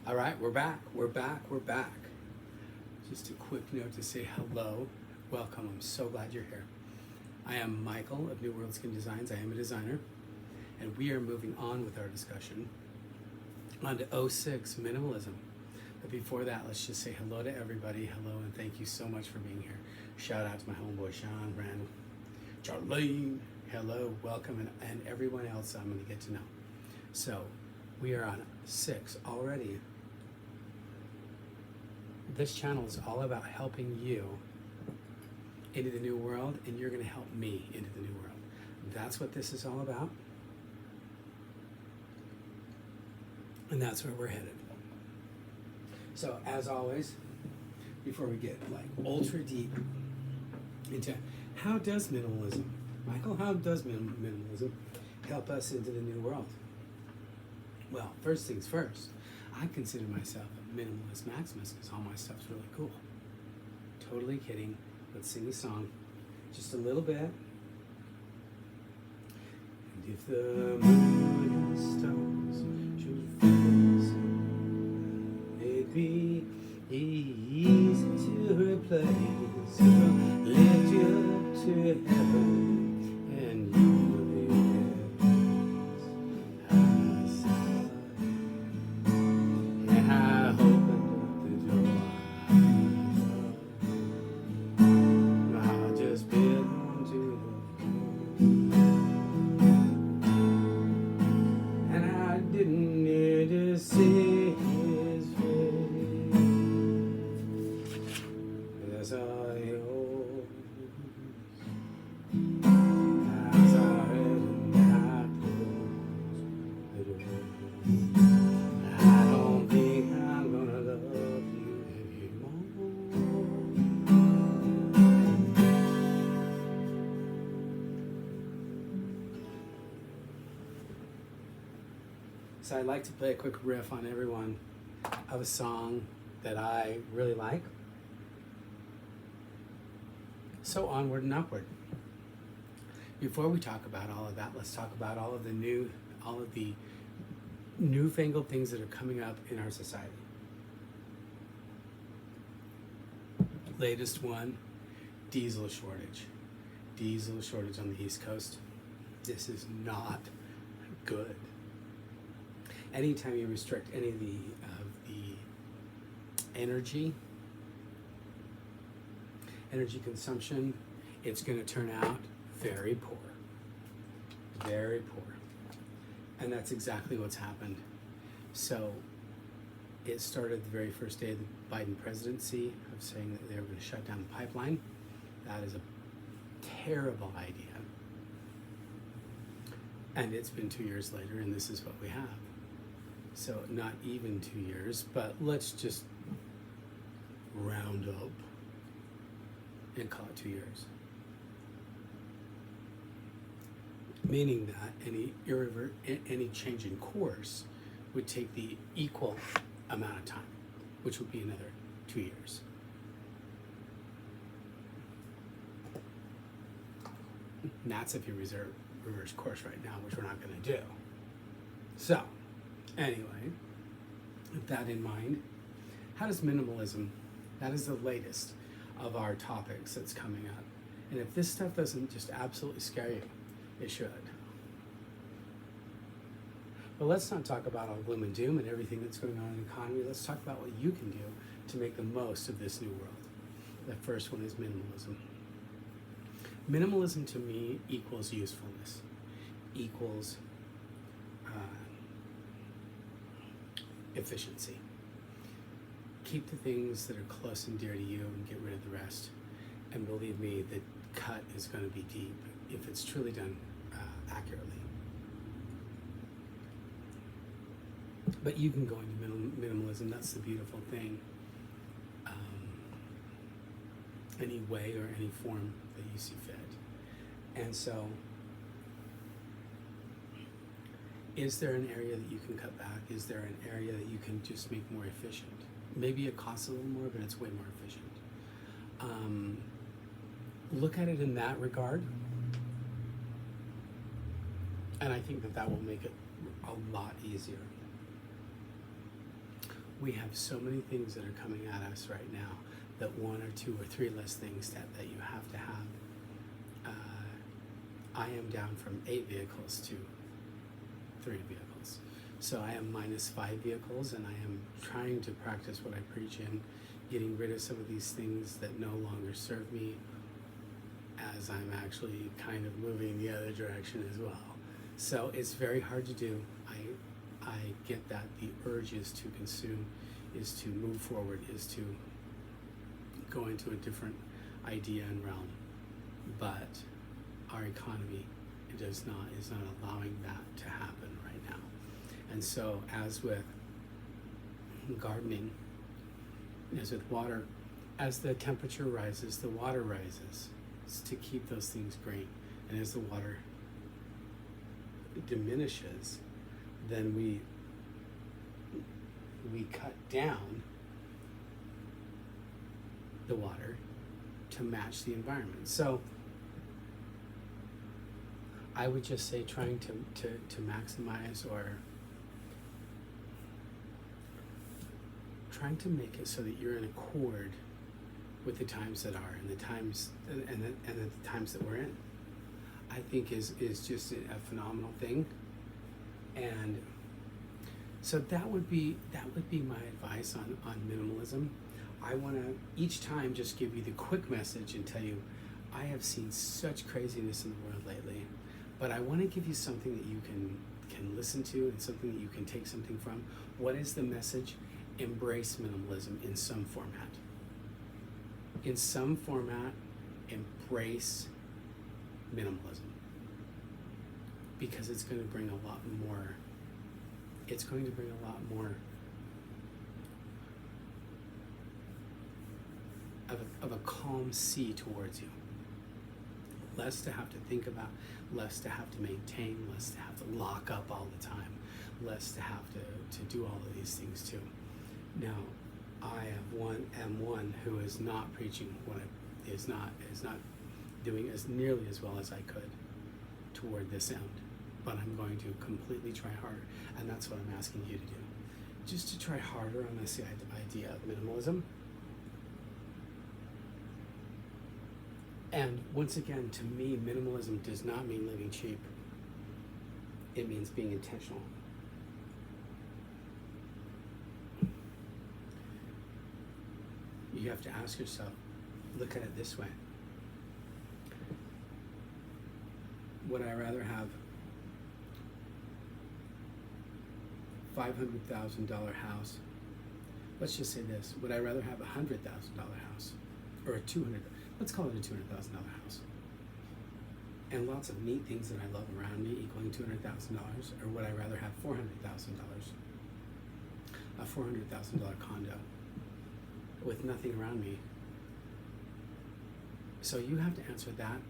All right, we're back. We're back. We're back. Just a quick note to say hello. Welcome. I'm so glad you're here. I am Michael of New World Skin Designs. I am a designer, and we are moving on with our discussion on to '06 minimalism. But before that, let's just say hello to everybody. Hello, and thank you so much for being here. Shout out to my homeboy Sean, Brandon, Charlene. Hello, welcome, and everyone else I'm going to get to know. So, we are on 6 already. This channel is all about helping you into the new world, and you're going to help me into the new world. That's what this is all about. And that's where we're headed. So, as always, before we get like ultra deep into how does minimalism, Michael, how does minimalism help us into the new world? Well, first things first, I consider myself a minimalist maximus because all my stuff's really cool. Totally kidding. Let's sing a song. Just a little bit. And if the moon and stars should face, it'd be easy to replace. It'll lift you up to heaven and you will be So I'd like to play a quick riff on everyone of a song that I really like. So onward and upward. Before we talk about all of that, let's talk about all of the newfangled things that are coming up in our society. Latest one, diesel shortage. Diesel shortage on the East Coast. This is not good. Anytime you restrict any of the energy consumption, it's going to turn out very poor. Very poor. And that's exactly what's happened. So it started the very first day of the Biden presidency of saying that they were going to shut down the pipeline. That is a terrible idea. And it's been 2 years later, and this is what we have. So not even 2 years, but let's just round up and call it 2 years. Meaning that any change in course would take the equal amount of time, which would be another 2 years. And that's if you reverse course right now, which we're not going to do. So, anyway, with that in mind, how does minimalism, that is the latest of our topics that's coming up. And if this stuff doesn't just absolutely scare you, it should. But let's not talk about all gloom and doom and everything that's going on in the economy. Let's talk about what you can do to make the most of this new world. The first one is minimalism. Minimalism to me equals usefulness, equals efficiency. Keep the things that are close and dear to you and get rid of the rest. And believe me, the cut is going to be deep if it's truly done accurately. But you can go into minimalism. That's the beautiful thing. Any way or any form that you see fit. And so, is there an area that you can cut back? Is there an area that you can just make more efficient? Maybe it costs a little more, but it's way more efficient. Look at it in that regard. And I think that will make it a lot easier. We have so many things that are coming at us right now that one or two or three less things that you have to have. I am down from 8 vehicles to 3 vehicles. So I am minus 5 vehicles, and I am trying to practice what I preach in, getting rid of some of these things that no longer serve me, as I'm actually kind of moving the other direction as well. So it's very hard to do. I get that the urge is to consume, is to move forward, is to go into a different idea and realm. But our economy is not allowing that to happen right now. And so, as with gardening, as with water, as the temperature rises, the water rises. It's to keep those things green. And as the water diminishes, then we cut down the water to match the environment. So I would just say trying to maximize, or trying to make it so that you're in accord with the times that are, and the times and the times that we're in, I think is just a phenomenal thing. And so that would be my advice on minimalism. I want to each time just give you the quick message and tell you I have seen such craziness in the world lately, but I want to give you something that you can listen to, and something that you can take something from. What is the message? Embrace minimalism in some format. In some format, embrace minimalism, because it's going to bring a lot more. It's going to bring a lot more of a calm sea towards you. Less to have to think about, less to have to maintain, less to have to lock up all the time, less to have to do all of these things too. Now, I am one who is not preaching is not doing as nearly as well as I could toward this end, but I'm going to completely try harder, and that's what I'm asking you to do. Just to try harder on this idea of minimalism. And once again, to me, minimalism does not mean living cheap. It means being intentional. You have to ask yourself, look at it this way. Would I rather have $500,000 house? Let's just say this. Would I rather have a $100,000 house or a let's call it a $200,000 house, and lots of neat things that I love around me equaling $200,000, or would I rather have $400,000, a $400,000 condo with nothing around me? So you have to answer that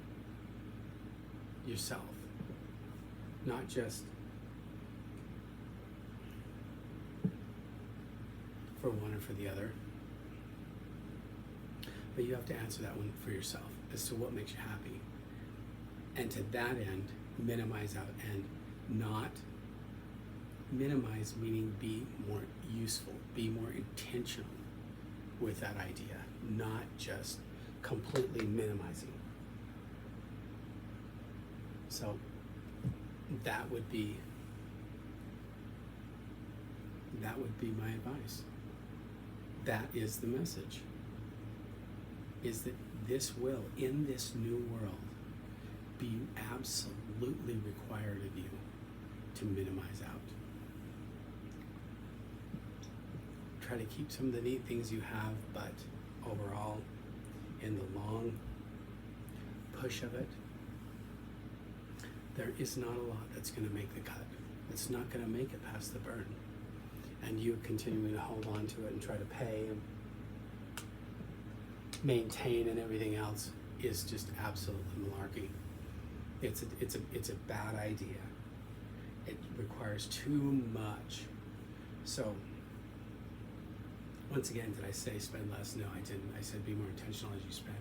yourself, not just for one or for the other, but you have to answer that one for yourself as to what makes you happy. And to that end, minimize out, and not minimize, meaning be more useful, be more intentional with that idea, not just completely minimizing. So that would be my advice. That is the message, is that this will, in this new world, be absolutely required of you to minimize out. Try to keep some of the neat things you have, but overall, in the long push of it, there is not a lot that's going to make the cut. It's not going to make it past the burn. And you continuing to hold on to it and try to pay and maintain and everything else is just absolutely malarkey. It's a bad idea. It requires too much. So once again, did I say spend less? No, I didn't. I said be more intentional as you spend.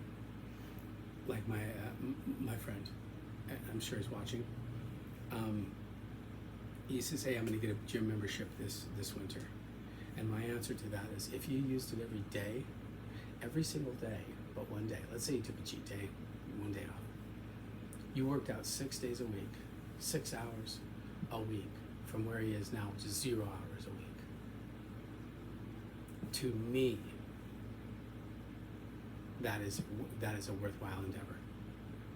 Like my friend, I'm sure he's watching. He says, "Hey, I'm going to get a gym membership this winter." And my answer to that is, if you used it every day, every single day, but one day, let's say you took a cheat day, one day off, you worked out 6 days a week, 6 hours a week, from where he is now, which is 0 hours a week. To me, that is a worthwhile endeavor.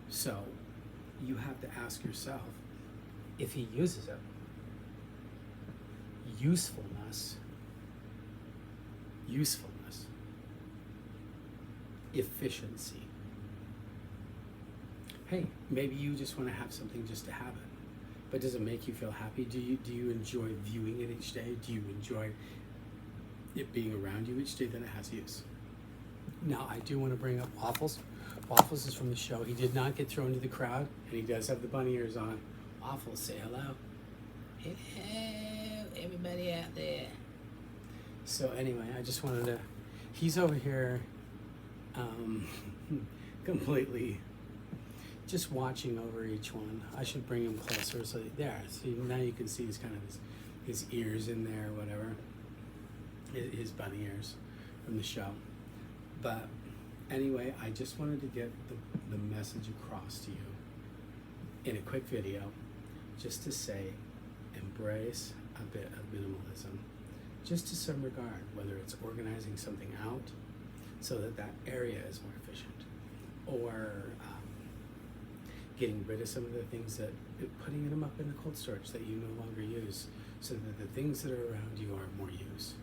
So you have to ask yourself, if he uses it, usefulness, efficiency. Hey, maybe you just want to have something just to have it, but does it make you feel happy? Do you enjoy viewing it each day? Do you enjoy it being around you each day? Then it has use. Now, I do want to bring up Waffles. Waffles is from the show. He did not get thrown to the crowd, and he does have the bunny ears on. Waffles, say hello. Hello, everybody out there. So anyway, I just wanted to, he's over here completely just watching over each one. I should bring him closer. So there, see, now you can see his kind of his ears in there, whatever. His bunny ears from the show. But anyway, I just wanted to get the message across to you in a quick video, just to say, embrace a bit of minimalism, just to some regard, whether it's organizing something out so that that area is more efficient, or getting rid of some of the things putting them up in the cold storage that you no longer use, so that the things that are around you are more use.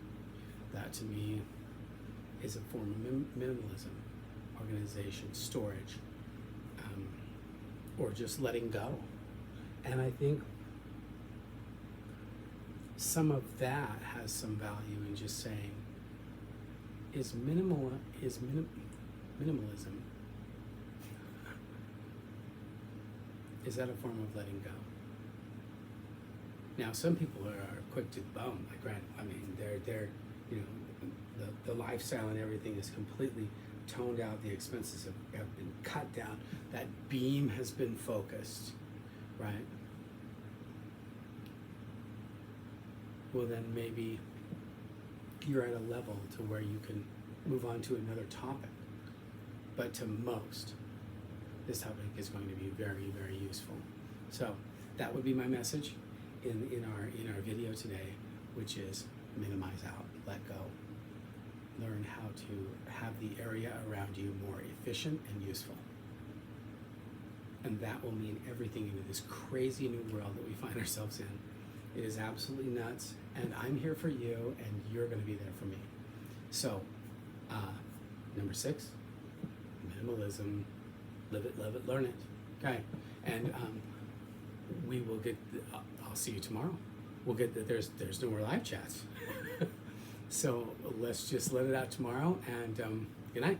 That to me is a form of minimalism, organization, storage, or just letting go. And I think some of that has some value in just saying, is minimalism, is that a form of letting go? Now, some people are quick to the bone, like, right, I mean, they're you know, the lifestyle and everything is completely toned out, the expenses have been cut down, that beam has been focused, right? Well, then maybe you're at a level to where you can move on to another topic. But to most, this topic is going to be very, very useful. So that would be my message in our video today, which is minimize out, let go. Learn how to have the area around you more efficient and useful. And that will mean everything into this crazy new world that we find ourselves in. It is absolutely nuts, and I'm here for you, and you're going to be there for me. So, number 6, minimalism, live it, love it, learn it. Okay, and we will get. I'll see you tomorrow. We'll get. There's no more live chats, so let's just let it out tomorrow. And good night.